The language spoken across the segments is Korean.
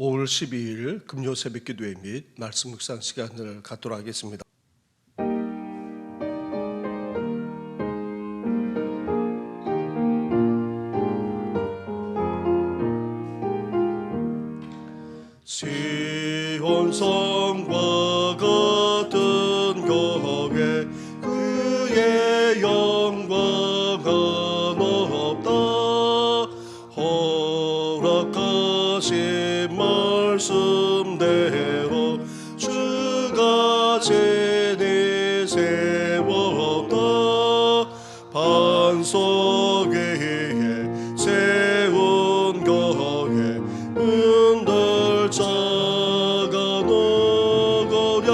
5월 12일 금요 새벽 기도회 및 말씀 묵상 시간을 갖도록 하겠습니다. 시온 성과 같은 교회 그의 영광은 없다. 허락하신 말씀대로 주가 제니 세웠다. 반석 위에 세운 교회 은들자가 녹으랴.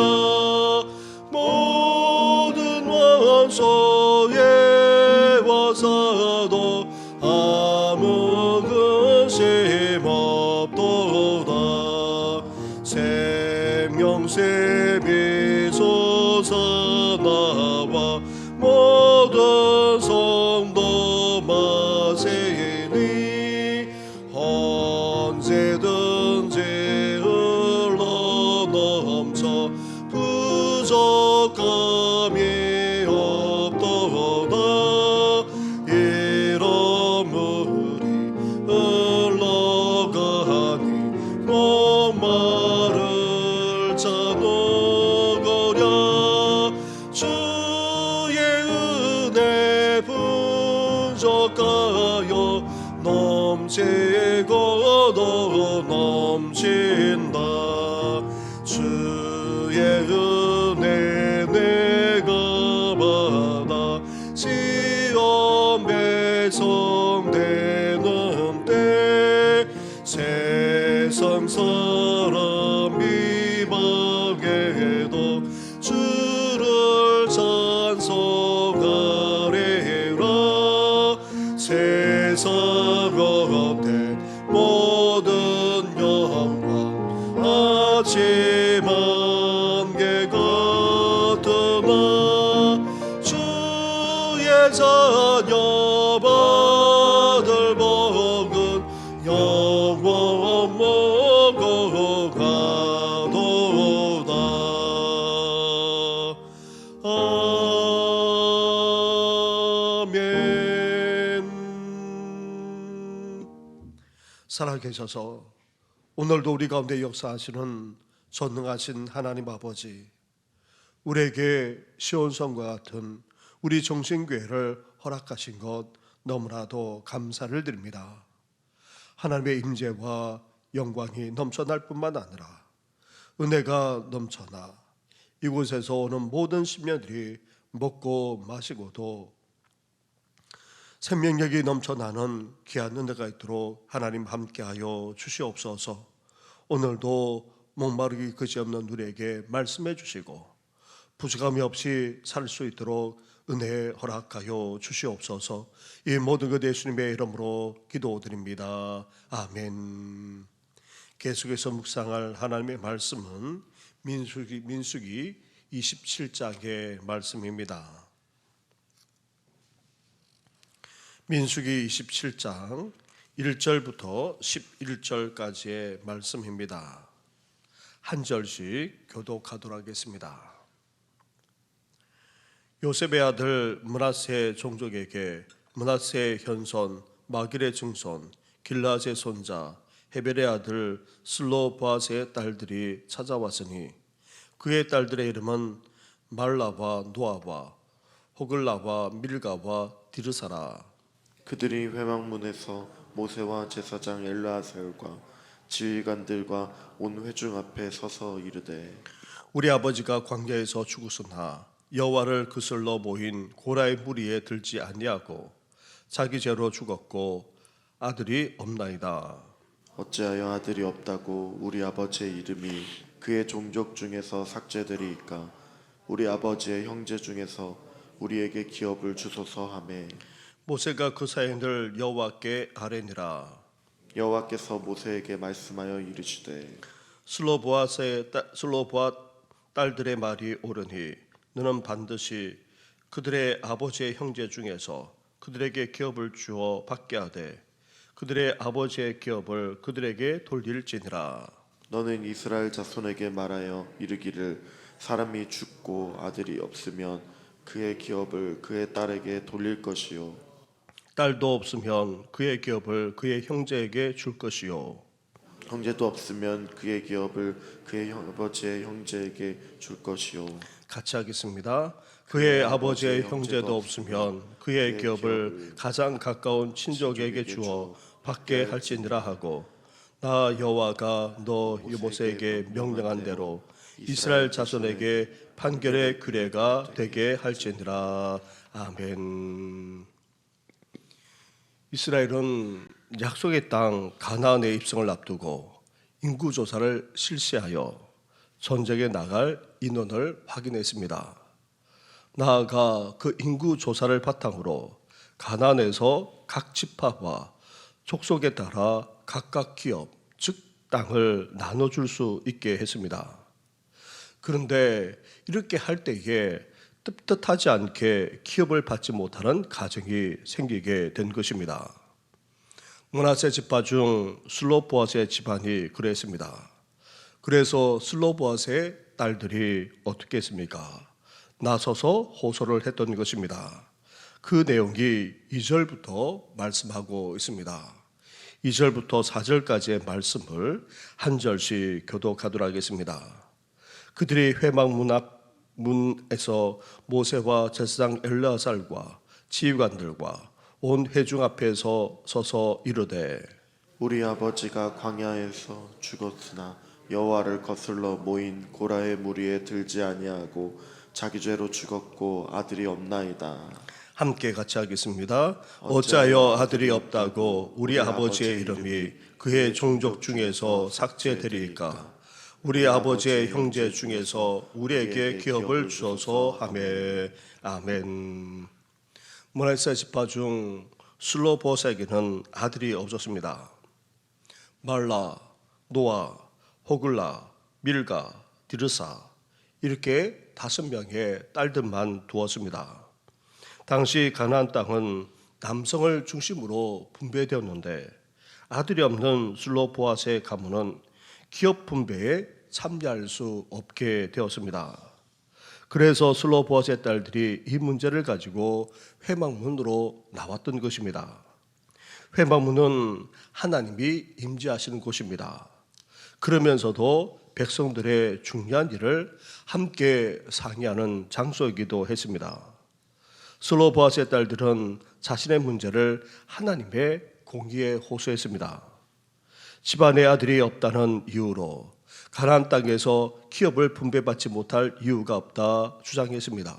모든 원소에 와서도 아무 근심 없도다. 생명샘이 솟아나와 모든 성도 마시니 언제든지 흘러넘쳐 부족함이 없도다. 이런 물이 흘러가니 목마를 자 녹으랴. 주의 은혜 부족하여 넘치고도 넘친다. 주의 은혜 내가 받아 시험 배송되는 때 세상 사람 이방에도 주를 찬송하리라. 세상 겉에 모든 영광 아침 안개 같으나 주의 자녀 받을 복은 영원 먹고 가도다. 아멘. 살아계셔서 오늘도 우리 가운데 역사하시는 전능하신 하나님 아버지, 우리에게 시온성과 같은 우리 정신교회를 허락하신 것 너무나도 감사를 드립니다. 하나님의 임재와 영광이 넘쳐날 뿐만 아니라 은혜가 넘쳐나 이곳에서 오는 모든 심령들이 먹고 마시고도 생명력이 넘쳐나는 귀한 은혜가 있도록 하나님 함께하여 주시옵소서. 오늘도 목마르기 그지없는 우리에게 말씀해 주시고 부족함이 없이 살 수 있도록 은혜 허락하여 주시옵소서. 이 모든 것 예수님의 이름으로 기도드립니다. 아멘. 계속해서 묵상할 하나님의 말씀은 민수기 27장의 말씀입니다. 민수기 27장 1절부터 11절까지의 말씀입니다. 한 절씩 교독하도록 하겠습니다. 요셉의 아들 므낫세 종족에게 므낫세의 현손 마길의 증손 길라앗의 손자 헤벨의 아들 슬로보아스의 딸들이 찾아왔으니 그의 딸들의 이름은 말라와 노아와 호글라와 밀가와 디르사라. 그들이 회막문에서 모세와 제사장 엘르아살과 지휘관들과 온 회중 앞에 서서 이르되 우리 아버지가 광야에서 죽으소나 여호와를 그슬러 모인 고라의 무리에 들지 아니하고 자기 죄로 죽었고 아들이 없나이다. 어찌하여 아들이 없다고 우리 아버지의 이름이 그의 종족 중에서 삭제되리이까. 우리 아버지의 형제 중에서 우리에게 기업을 주소서 하매 모세가 그 사인을 여호와께 아뢰니라. 여호와께서 모세에게 말씀하여 이르시되 슬로보아 딸들의 말이 옳으니 너는 반드시 그들의 아버지의 형제 중에서 그들에게 기업을 주어 받게 하되 그들의 아버지의 기업을 그들에게 돌릴지니라. 너는 이스라엘 자손에게 말하여 이르기를 사람이 죽고 아들이 없으면 그의 기업을 그의 딸에게 돌릴 것이요 딸도 없으면 그의 기업을 그의 형제에게 줄 것이요 형제도 없으면 그의 기업을 그의 아버지의 형제에게 줄 것이요 같이 하겠습니다. 그의 아버지의 형제도 없으면 그의 기업을 가장 가까운 친족에게 주어 받게 할지니라 하고 나 여호와가 너 모세에게 명령한 대로 이스라엘 자손에게 판결의 규례가 되게 할지니라. 아멘. 이스라엘은 약속의 땅 가나안의 입성을 앞두고 인구 조사를 실시하여 전쟁에 나갈 인원을 확인했습니다. 나아가 그 인구 조사를 바탕으로 가나안에서 각 지파와 족속에 따라 각각 기업, 즉 땅을 나눠줄 수 있게 했습니다. 그런데 이렇게 할 때에 뜻하지 않게 기업을 받지 못하는 가정이 생기게 된 것입니다. 므낫세 지파 중 슬로보아스의 집안이 그랬습니다. 그래서 슬로보아스의 딸들이 어떻게 했습니까? 나서서 호소를 했던 것입니다. 그 내용이 2절부터 말씀하고 있습니다. 2절부터 4절까지의 말씀을 한 절씩 교독하도록 하겠습니다. 그들이 회막 문에서 모세와 제사장 엘르아살과 지휘관들과 온 회중 앞에서 서서 이르되 우리 아버지가 광야에서 죽었으나 여호와를 거슬러 모인 고라의 무리에 들지 아니하고 자기 죄로 죽었고 아들이 없나이다. 함께 같이 하겠습니다. 어찌하여 아들이 없다고 우리 아버지의 이름이 그의 종족 중에서 삭제되리이까? 우리 아버지의 형제 중에서 우리에게 기업을 주어서 하매. 아멘. 므낫세 지파 중 슬로보아스에게는 아들이 없었습니다. 말라, 노아, 호글라, 밀가, 디르사 이렇게 5명의 딸들만 두었습니다. 당시 가나안 땅은 남성을 중심으로 분배되었는데 아들이 없는 슬로보아스의 가문은 기업 분배에 참여할 수 없게 되었습니다. 그래서 슬로보아스의 딸들이 이 문제를 가지고 회막문으로 나왔던 것입니다. 회막문은 하나님이 임재하시는 곳입니다. 그러면서도 백성들의 중요한 일을 함께 상의하는 장소이기도 했습니다. 슬로보아스의 딸들은 자신의 문제를 하나님의 공의에 호소했습니다. 집안에 아들이 없다는 이유로 가나안 땅에서 기업을 분배받지 못할 이유가 없다 주장했습니다.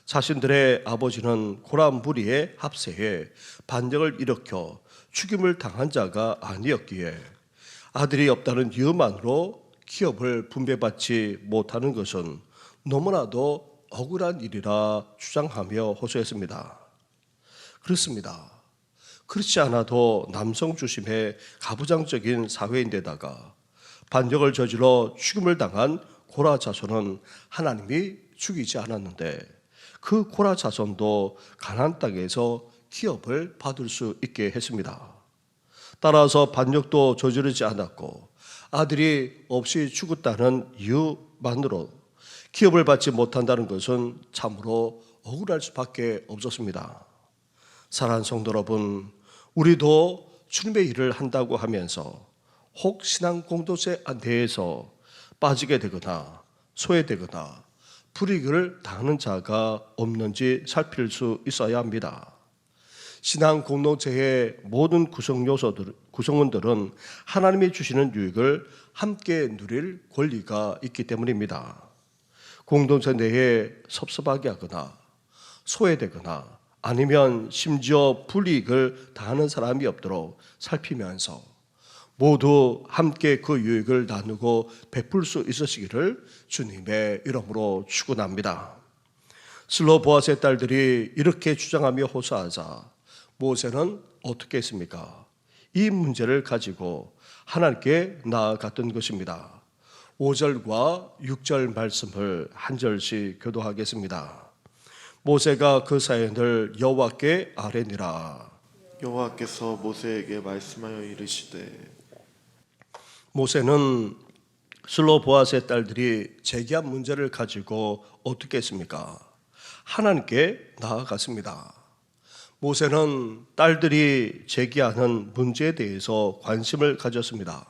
자신들의 아버지는 고라 무리의 합세에 반역을 일으켜 죽임을 당한 자가 아니었기에 아들이 없다는 이유만으로 기업을 분배받지 못하는 것은 너무나도 억울한 일이라 주장하며 호소했습니다. 그렇습니다. 그렇지 않아도 남성 중심의 가부장적인 사회인데다가 반역을 저질러 죽임을 당한 고라 자손은 하나님이 죽이지 않았는데 그 고라 자손도 가나안 땅에서 기업을 받을 수 있게 했습니다. 따라서 반역도 저지르지 않았고 아들이 없이 죽었다는 이유만으로 기업을 받지 못한다는 것은 참으로 억울할 수밖에 없었습니다. 사랑하는 성도 여러분, 우리도 주님의 일을 한다고 하면서 혹 신앙 공동체 내에서 빠지게 되거나 소외되거나 불이익을 당하는 자가 없는지 살필 수 있어야 합니다. 신앙 공동체의 모든 구성원들은 하나님이 주시는 유익을 함께 누릴 권리가 있기 때문입니다. 공동체 내에 섭섭하게 하거나 소외되거나 아니면 심지어 불이익을 당하는 사람이 없도록 살피면서 모두 함께 그 유익을 나누고 베풀 수 있으시기를 주님의 이름으로 축원합니다. 슬로보아스의 딸들이 이렇게 주장하며 호소하자 모세는 어떻게 했습니까? 이 문제를 가지고 하나님께 나아갔던 것입니다. 5절과 6절 말씀을 한 절씩 교도하겠습니다. 모세가 그 사연을 여호와께 아뢰니라. 여호와께서 모세에게 말씀하여 이르시되 모세는 슬로보아스의 딸들이 제기한 문제를 가지고 어떻게 했습니까? 하나님께 나아갔습니다. 모세는 딸들이 제기하는 문제에 대해서 관심을 가졌습니다.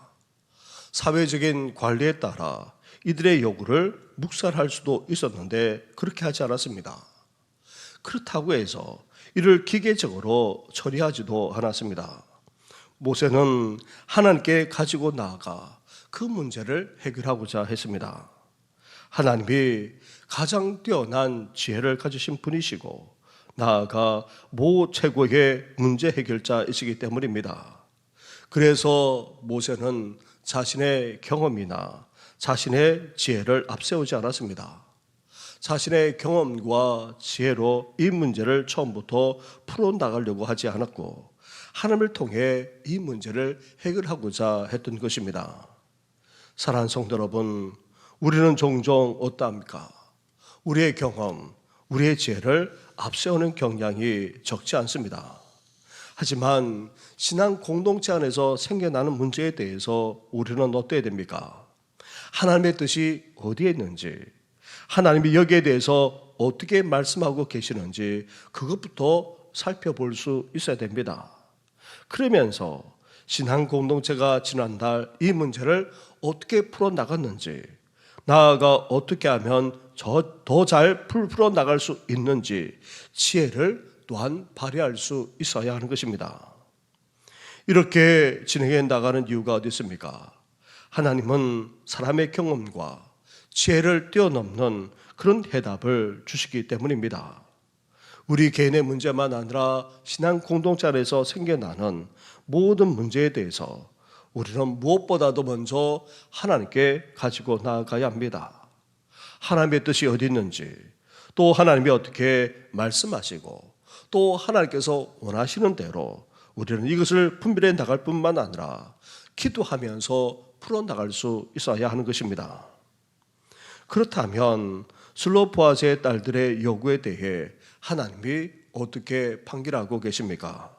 사회적인 관리에 따라 이들의 요구를 묵살할 수도 있었는데 그렇게 하지 않았습니다. 그렇다고 해서 이를 기계적으로 처리하지도 않았습니다. 모세는 하나님께 가지고 나아가 그 문제를 해결하고자 했습니다. 하나님이 가장 뛰어난 지혜를 가지신 분이시고 나아가 최고의 문제 해결자이시기 때문입니다. 그래서 모세는 자신의 경험이나 자신의 지혜를 앞세우지 않았습니다. 자신의 경험과 지혜로 이 문제를 처음부터 풀어나가려고 하지 않았고 하나님을 통해 이 문제를 해결하고자 했던 것입니다. 사랑하는 성도 여러분, 우리는 종종 어떠합니까? 우리의 경험, 우리의 지혜를 앞세우는 경향이 적지 않습니다. 하지만 신앙 공동체 안에서 생겨나는 문제에 대해서 우리는 어때야 됩니까? 하나님의 뜻이 어디에 있는지, 하나님이 여기에 대해서 어떻게 말씀하고 계시는지 그것부터 살펴볼 수 있어야 됩니다. 그러면서 신앙 공동체가 지난달 이 문제를 어떻게 풀어나갔는지, 나아가 어떻게 하면 더 잘 풀어나갈 수 있는지 지혜를 또한 발휘할 수 있어야 하는 것입니다. 이렇게 진행해 나가는 이유가 어디 있습니까? 하나님은 사람의 경험과 지혜를 뛰어넘는 그런 해답을 주시기 때문입니다. 우리 개인의 문제만 아니라 신앙 공동체 안에서 생겨나는 모든 문제에 대해서 우리는 무엇보다도 먼저 하나님께 가지고 나아가야 합니다. 하나님의 뜻이 어디 있는지, 또 하나님이 어떻게 말씀하시고, 또 하나님께서 원하시는 대로 우리는 이것을 분별해 나갈 뿐만 아니라 기도하면서 풀어나갈 수 있어야 하는 것입니다. 그렇다면 슬로보아스의 딸들의 요구에 대해 하나님이 어떻게 판결하고 계십니까?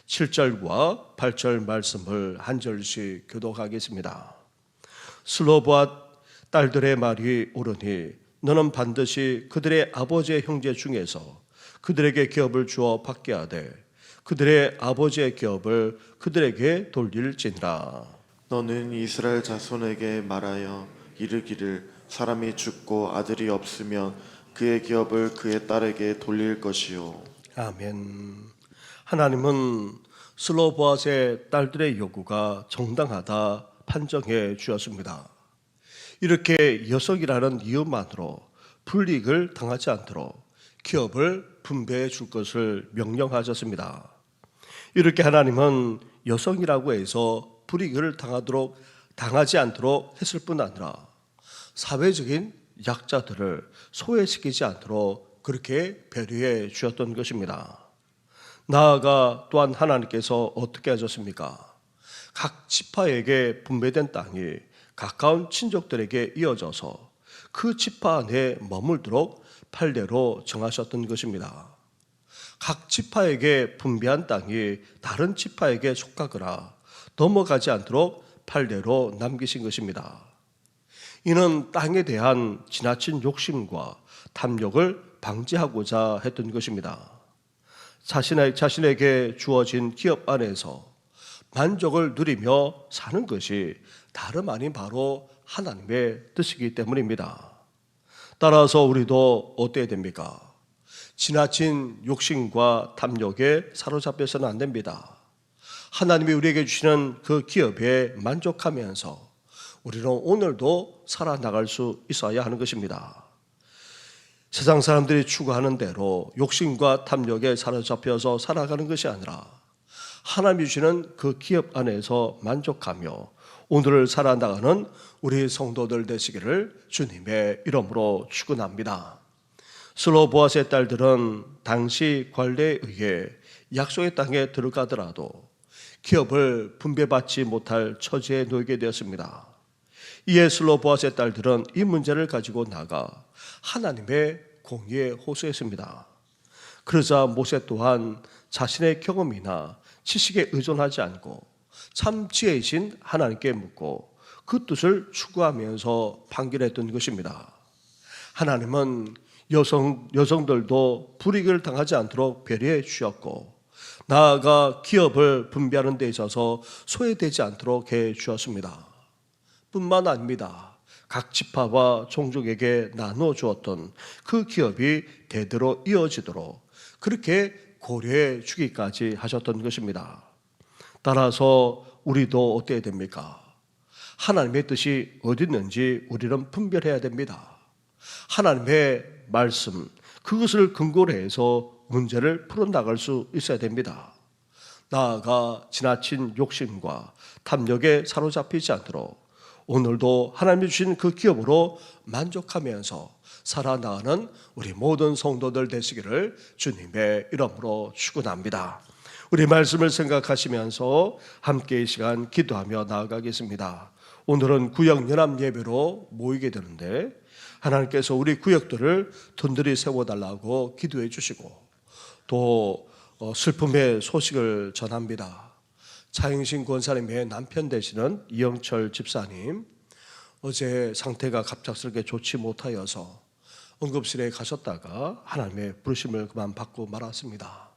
7절과 8절 말씀을 한 절씩 교독하겠습니다. 슬로보아 딸들의 말이 옳으니 너는 반드시 그들의 아버지의 형제 중에서 그들에게 기업을 주어 받게 하되 그들의 아버지의 기업을 그들에게 돌릴지니라. 너는 이스라엘 자손에게 말하여 이르기를 사람이 죽고 아들이 없으면 그의 기업을 그의 딸에게 돌릴 것이요. 아멘. 하나님은 슬로보아스의 딸들의 요구가 정당하다 판정해 주었습니다. 이렇게 여성이라는 이유만으로 불이익을 당하지 않도록 기업을 분배해 줄 것을 명령하셨습니다. 이렇게 하나님은 여성이라고 해서 불이익을 당하지 않도록 했을 뿐 아니라 사회적인 약자들을 소외시키지 않도록 그렇게 배려해 주셨던 것입니다. 나아가 또한 하나님께서 어떻게 하셨습니까? 각 지파에게 분배된 땅이 가까운 친족들에게 이어져서 그 지파 안에 머물도록 판례로 정하셨던 것입니다. 각 지파에게 분배한 땅이 다른 지파에게 속하거나 넘어가지 않도록 판례로 남기신 것입니다. 이는 땅에 대한 지나친 욕심과 탐욕을 방지하고자 했던 것입니다. 자신에게 주어진 기업 안에서 만족을 누리며 사는 것이 다름 아닌 바로 하나님의 뜻이기 때문입니다. 따라서 우리도 어때야 됩니까? 지나친 욕심과 탐욕에 사로잡혀서는 안 됩니다. 하나님이 우리에게 주시는 그 기업에 만족하면서 우리는 오늘도 살아나갈 수 있어야 하는 것입니다. 세상 사람들이 추구하는 대로 욕심과 탐욕에 사로잡혀서 살아가는 것이 아니라 하나님이 주시는 그 기업 안에서 만족하며 오늘을 살아나가는 우리 성도들 되시기를 주님의 이름으로 축원합니다. 슬로보아스의 딸들은 당시 관례에 의해 약속의 땅에 들어가더라도 기업을 분배받지 못할 처지에 놓이게 되었습니다. 이에 슬로보아스의 딸들은 이 문제를 가지고 나가 하나님의 공의에 호소했습니다. 그러자 모세 또한 자신의 경험이나 지식에 의존하지 않고 참 지혜이신 하나님께 묻고 그 뜻을 추구하면서 판결했던 것입니다. 하나님은 여성들도 불이익을 당하지 않도록 배려해 주셨고, 나아가 기업을 분배하는 데 있어서 소외되지 않도록 해 주었습니다. 뿐만 아닙니다. 각 지파와 종족에게 나누어 주었던 그 기업이 대대로 이어지도록 그렇게 고려해 주기까지 하셨던 것입니다. 따라서 우리도 어때야 됩니까? 하나님의 뜻이 어디 있는지 우리는 분별해야 됩니다. 하나님의 말씀, 그것을 근거로 해서 문제를 풀어나갈 수 있어야 됩니다. 나아가 지나친 욕심과 탐욕에 사로잡히지 않도록 오늘도 하나님이 주신 그 기업으로 만족하면서 살아나가는 우리 모든 성도들 되시기를 주님의 이름으로 축원합니다. 우리 말씀을 생각하시면서 함께 이 시간 기도하며 나아가겠습니다. 오늘은 구역 연합 예배로 모이게 되는데 하나님께서 우리 구역들을 든든히 세워달라고 기도해 주시고 또 슬픔의 소식을 전합니다. 차영신 권사님의 남편 되시는 이영철 집사님, 어제 상태가 갑작스럽게 좋지 못하여서 응급실에 가셨다가 하나님의 부르심을 그만 받고 말았습니다.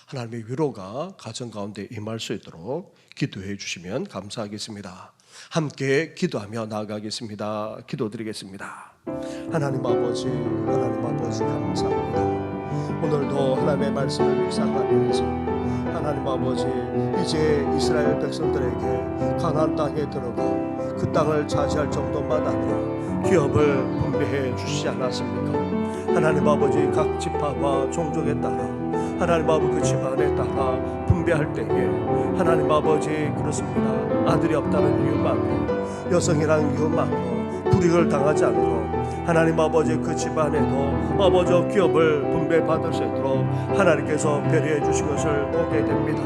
하나님의 위로가 가정 가운데 임할 수 있도록 기도해 주시면 감사하겠습니다. 함께 기도하며 나아가겠습니다. 기도드리겠습니다. 하나님 아버지 감사합니다. 오늘도 하나님의 말씀을 묵상하면서 하나님 아버지, 이제 이스라엘 백성들에게 가나안 땅에 들어가 그 땅을 차지할 정도만 아니라 기업을 분배해 주시지 않았습니까? 하나님 아버지, 각 지파와 종족에 따라 하나님 아버지 그 집안에 따라 분배할 때에 하나님 아버지 그렇습니다. 아들이 없다는 이유만으로, 여성이라는 이유만으로 불이익을 당하지 않도록 하나님 아버지 그 집안에도 아버지 기업을 분배받을 수 있도록 하나님께서 배려해 주신 것을 보게 됩니다.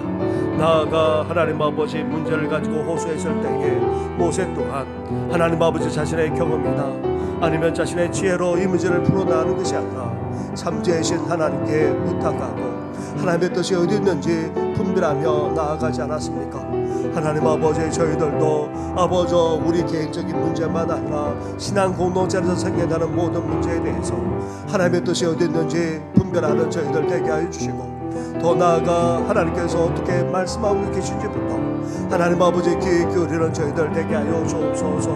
나아가 하나님 아버지 문제를 가지고 호소했을 때에 모세 또한 하나님 아버지 자신의 경험이나 아니면 자신의 지혜로 이 문제를 풀어나가는 것이 아니라 참지혜신 하나님께 부탁하고 하나님의 뜻이 어디 있는지 분별하며 나아가지 않았습니까? 하나님 아버지, 저희들도 아버지 우리 개인적인 문제만 아니라 신앙 공동체에서 생겨나는 모든 문제에 대해서 하나님의 뜻이 어디 있는지 분별하는 저희들 되게 하여 주시고, 더 나아가 하나님께서 어떻게 말씀하고 계신지부터 하나님 아버지 귀 기울이는 저희들 되게 하여 주옵소서.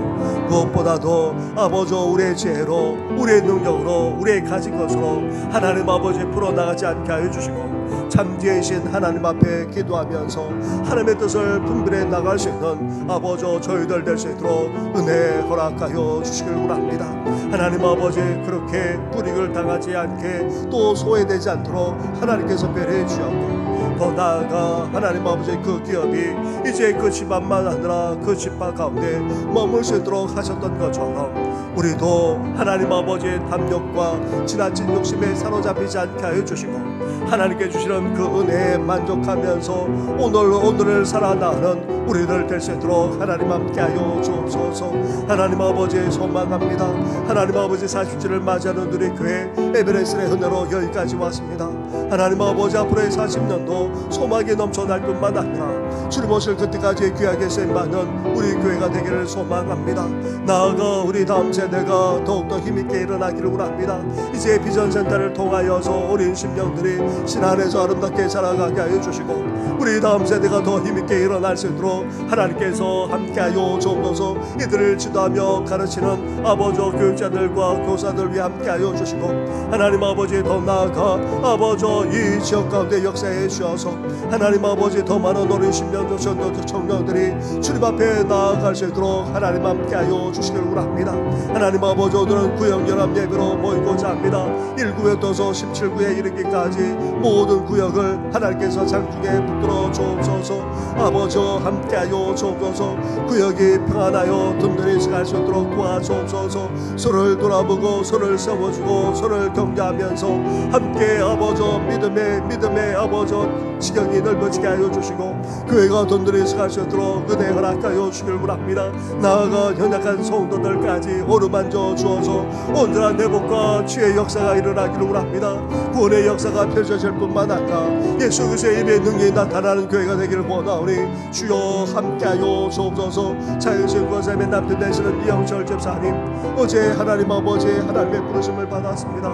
무엇보다도 아버지 우리의 지혜로, 우리의 능력으로, 우리의 가진 것으로 하나님 아버지 풀어나가지 않게 하여 주시고, 참지혜이신 하나님 앞에 기도하면서 하나님의 뜻을 분별해 나갈 수 있는 아버지 저희들 될 수 있도록 은혜 허락하여 주시길 원합니다. 하나님 아버지, 그렇게 불이익을 당하지 않게 또 소외되지 않도록 하나님께서 배려해 주셨고, 더 나아가 하나님 아버지 그 기업이 이제 그 집안만 아니라 그 집안 가운데 머물 수 있도록 하셨던 것처럼 우리도 하나님 아버지의 탐욕과 지나친 욕심에 사로잡히지 않게 하여 주시고, 하나님께 주시는 그 은혜에 만족하면서 오늘을 살아나가는 우리들 될 수 있도록 하나님 함께 하여 주옵소서. 하나님 아버지 소망합니다. 하나님 아버지 40주를 맞이하는 우리 교회 에베레스의 은혜로 여기까지 왔습니다. 하나님 아버지, 앞으로의 40년도 소망이 넘쳐날 뿐만 아니라 주님 오실 그때까지 귀하게 쓰임받는 우리 교회가 되기를 소망합니다. 나아가 우리 다음 세대가 더욱더 힘있게 일어나기를 원합니다. 이제 비전센터를 통하여서 어린 심령들이 신 안에서 아름답게 살아가게 하여 주시고, 우리 다음 세대가 더 힘있게 일어날 수 있도록 하나님께서 함께하여 주옵소서. 이들을 지도하며 가르치는 아버지 교육자들과 교사들 위해 함께하여 주시고, 하나님 아버지 더 나아가 아버지 이 지역 가운데 역사해 주셔서 하나님 아버지 더 많은 어린 심령들 청년들이 주님 앞에 나아갈 수 있도록 하나님 함께하여 주시기를 원합니다. 하나님 아버지, 오늘은 구역연합 예배로 모이고자 합니다. 1구역부터 17구에 이르기까지 모든 구역을 하나님께서 장중에 붙들어 주옵소서. 아버지 함께하여 주옵소서. 구역이 평안하여 든든히 갈 수 있도록 도와주옵소서. 서로를 돌아보고 서로를 세워주고 서로를 격려하면서 함께 아버지 믿음의 아버지 지경이 넓어지게 하여 주시고, 교회가 든든히 갈 수 있도록 은혜 허락하여 주길 원합니다. 나아가 연약한 성도들까지 어루만져 주어서 온전한 회복과 치유의 역사가 일어나기를 원합니다. 구원의 역사가 펼쳐질 뿐만 아니라 예수 그리스도의 임의 능력이 나타나는 교회가 되기를 원하오니 주여 함께하여 주옵소서. 자연스러운 삶의 남편 되시는 이영철 집사님, 어제 하나님 아버지 하나님의 부르심을 받았습니다.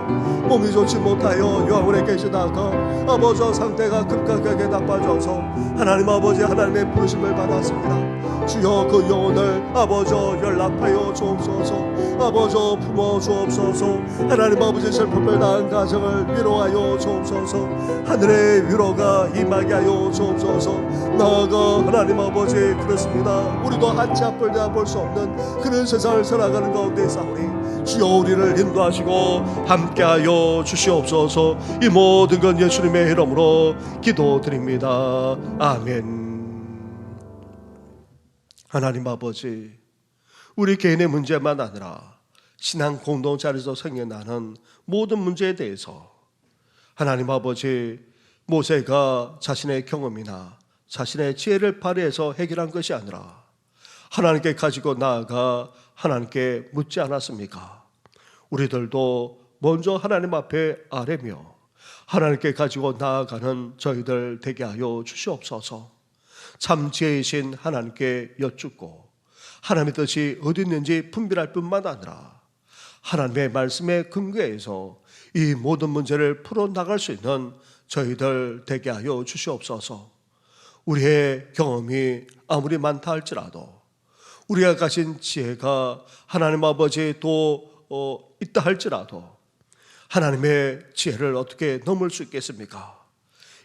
몸이 좋지 못하여 요양원에 계시다가 아버지 상태가 급격하게 나빠져서 하나님 아버지 하나님의 부르심을 받았습니다. 주여 그 영혼을 아버지 연락하여 주옵소서. 아버지 품어 주옵소서. 하나님 아버지 슬픔을 당한 가정을 위로하여 주옵소서. 하늘의 위로가 임하게 하여 주옵소서. 나아가 하나님 아버지 그렇습니다. 우리도 한치 앞을 내다볼 수 없는 그런 세상을 살아가는 가운데 사오니 주여 우리를 인도하시고 함께하여 주시옵소서. 이 모든 건 예수님의 이름으로 기도드립니다. 아멘. 하나님 아버지, 우리 개인의 문제만 아니라 신앙 공동체에서 생겨나는 모든 문제에 대해서 하나님 아버지, 모세가 자신의 경험이나 자신의 지혜를 발휘해서 해결한 것이 아니라 하나님께 가지고 나아가 하나님께 묻지 않았습니까? 우리들도 먼저 하나님 앞에 아뢰며 하나님께 가지고 나아가는 저희들 되게 하여 주시옵소서. 참 지혜이신 하나님께 여쭙고 하나님의 뜻이 어디 있는지 분별할 뿐만 아니라 하나님의 말씀에 근거해서 이 모든 문제를 풀어나갈 수 있는 저희들 되게 하여 주시옵소서. 우리의 경험이 아무리 많다 할지라도 우리가 가진 지혜가 하나님 아버지 또 있다 할지라도 하나님의 지혜를 어떻게 넘을 수 있겠습니까?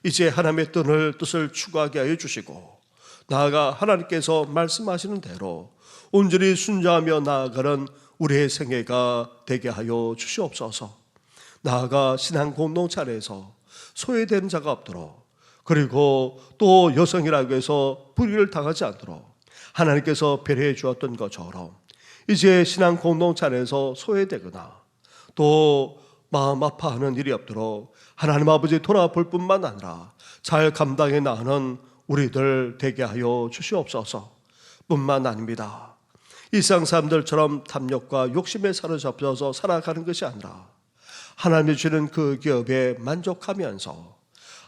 이제 하나님의 뜻을 추구하게 하여 주시고 나아가 하나님께서 말씀하시는 대로 온전히 순종하며 나아가는 우리의 생애가 되게 하여 주시옵소서. 나아가 신앙 공동체 안에서 소외되는 자가 없도록, 그리고 또 여성이라고 해서 불의를 당하지 않도록 하나님께서 배려해 주었던 것처럼 이제 신앙 공동체 안에서 소외되거나 또 마음 아파하는 일이 없도록 하나님 아버지 돌아볼 뿐만 아니라 잘 감당해 나가는 우리들 되게 하여 주시옵소서. 뿐만 아닙니다. 일상 사람들처럼 탐욕과 욕심에 사로잡혀서 살아가는 것이 아니라 하나님이 주는 그 기업에 만족하면서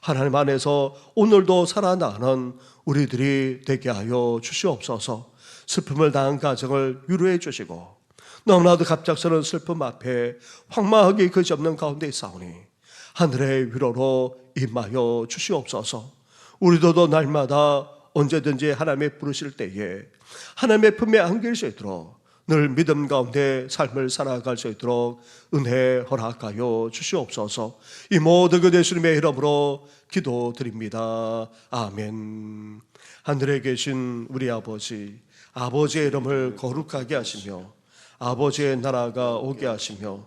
하나님 안에서 오늘도 살아나가는 우리들이 되게 하여 주시옵소서. 슬픔을 당한 가정을 위로해 주시고 너무나도 갑작스러운 슬픔 앞에 황망하게 그지없는 가운데 있사오니 하늘의 위로로 임하여 주시옵소서. 우리도 날마다 언제든지 하나님의 부르실 때에 하나님의 품에 안길 수 있도록 늘 믿음 가운데 삶을 살아갈 수 있도록 은혜 허락하여 주시옵소서. 이 모든 것 예수님의 이름으로 기도드립니다. 아멘. 하늘에 계신 우리 아버지, 아버지의 이름을 거룩하게 하시며 아버지의 나라가 오게 하시며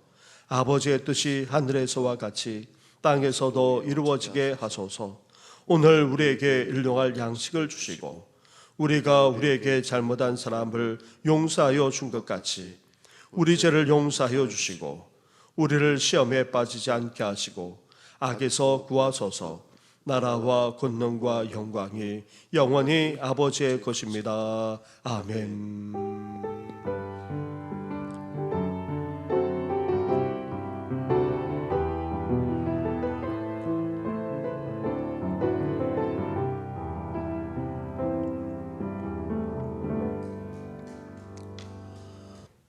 아버지의 뜻이 하늘에서와 같이 땅에서도 이루어지게 하소서. 오늘 우리에게 일용할 양식을 주시고 우리가 우리에게 잘못한 사람을 용서하여 준 것 같이 우리 죄를 용서하여 주시고 우리를 시험에 빠지지 않게 하시고 악에서 구하소서. 나라와 권능과 영광이 영원히 아버지의 것입니다. 아멘.